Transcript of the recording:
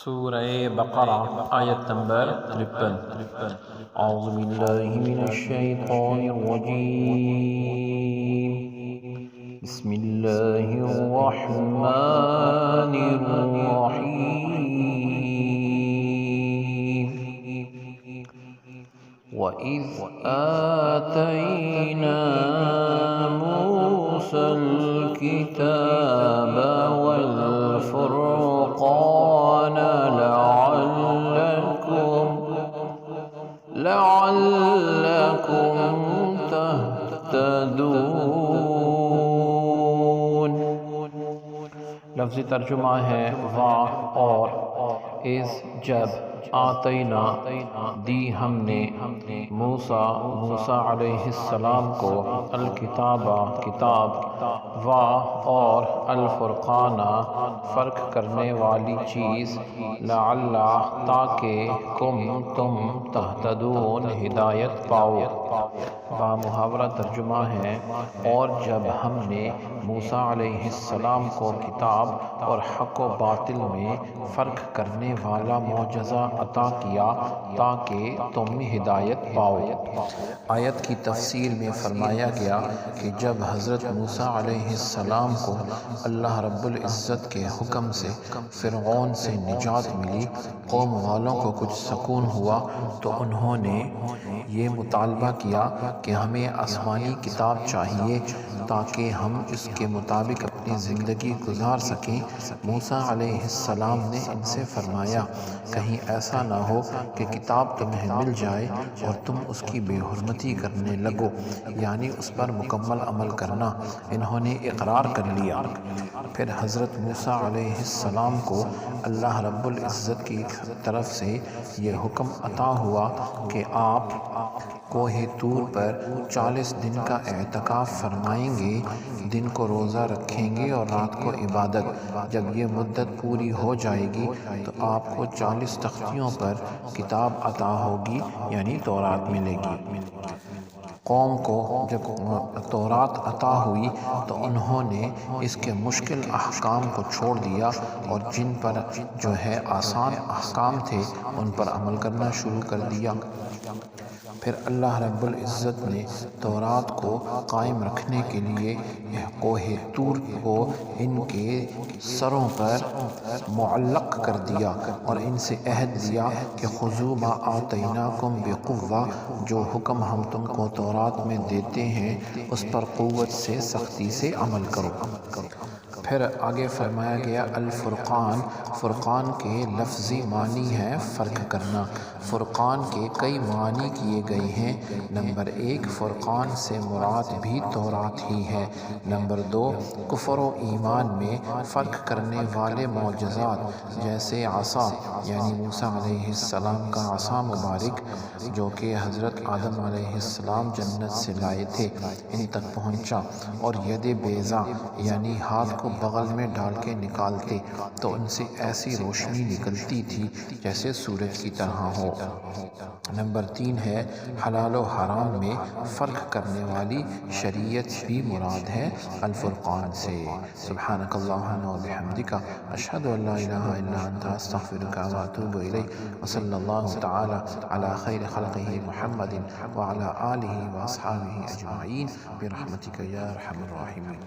سورہ بقرہ آیت نمبر 53۔ اعوذ باللہ من الشیطان الرجیم، بسم اللہ الرحمن الرحیم۔ وَإِذْ آتَيْنَا مُوسَى الْكِتَابَ وَالْفُرْقَانَ لَعَلَّكُمْ تَهْتَدُونَ۔ لفظی ترجمہ ہے واہ اور، اذ جب، آتینا دی ہم نے، موسیٰ علیہ السلام کو، الکتاب کتاب، واہ اور، الفرقان فرق کرنے والی چیز، لعل تاکہ، تم تہتدون ہدایت پاؤ۔ با محاورہ ترجمہ ہے اور جب ہم نے موسیٰ علیہ السلام کو کتاب اور حق و باطل میں فرق کرنے والا معجزہ عطا کیا تاکہ تم ہدایت پاؤ۔ آیت کی تفسیر میں فرمایا گیا کہ جب حضرت موسیٰ علیہ السلام کو اللہ رب العزت کے حکم سے فرعون سے نجات ملی، قوم والوں کو کچھ سکون ہوا تو انہوں نے یہ مطالبہ کیا کہ ہمیں آسمانی کتاب چاہیے تاکہ ہم اس کے مطابق اپنی زندگی گزار سکیں۔ موسیٰ علیہ السلام نے ان سے فرمایا، کہیں ایسا نہ ہو کہ کتاب تمہیں مل جائے اور تم اس کی بے حرمتی کرنے لگو، یعنی اس پر مکمل عمل کرنا۔ انہوں نے اقرار کر لیا۔ پھر حضرت موسیٰ علیہ السلام کو اللہ رب العزت کی طرف سے یہ حکم عطا ہوا کہ آپ کوہ طور پر 40 دن کا اعتکاف فرمائیں گے، دن کو روزہ رکھیں گے اور رات کو عبادت۔ جب یہ مدت پوری ہو جائے گی تو آپ کو 40 تختیوں پر کتاب عطا ہوگی، یعنی تورات ملے گی۔ قوم کو جب تورات عطا ہوئی تو انہوں نے اس کے مشکل احکام کو چھوڑ دیا اور جن پر جو ہے آسان احکام تھے ان پر عمل کرنا شروع کر دیا۔ پھر اللہ رب العزت نے تورات کو قائم رکھنے کے لیے کوہ طور کو ان کے سروں پر معلق کر دیا اور ان سے عہد دیا کہ خذوا ما آتیناکم بقوۃ، جو حکم ہم تم کو تورات میں دیتے ہیں اس پر قوت سے، سختی سے عمل کرو۔ پھر آگے فرمایا گیا الفرقان، فرقان کے لفظی معنی ہے فرق کرنا۔ فرقان کے کئی معنی کیے گئے ہیں۔ نمبر 1، فرقان سے مراد بھی تورات ہی ہے۔ نمبر 2، کفر و ایمان میں فرق کرنے والے معجزات جیسے عصا، یعنی موسیٰ علیہ السلام کا عصا مبارک جو کہ حضرت آدم علیہ السلام جنت سے لائے تھے، ان تک پہنچا، اور ید بیضا، یعنی ہاتھ کو بغل میں ڈال کے نکالتے تو ان سے ایسی روشنی نکلتی تھی جیسے سورج کی طرح ہو۔ نمبر 3 ہے حلال و حرام میں فرق کرنے والی شریعت بھی مراد ہے الفرقان سے۔ سبحانک اللہم و بحمدک، اشہد ان لا الہ الا انت، استغفرک و اتوب الیک، وصلی اللہ تعالی علی خیر خلقہ محمد وعلی آلہ واصحابہ اجمعین برحمتک یا ارحم الراحمین۔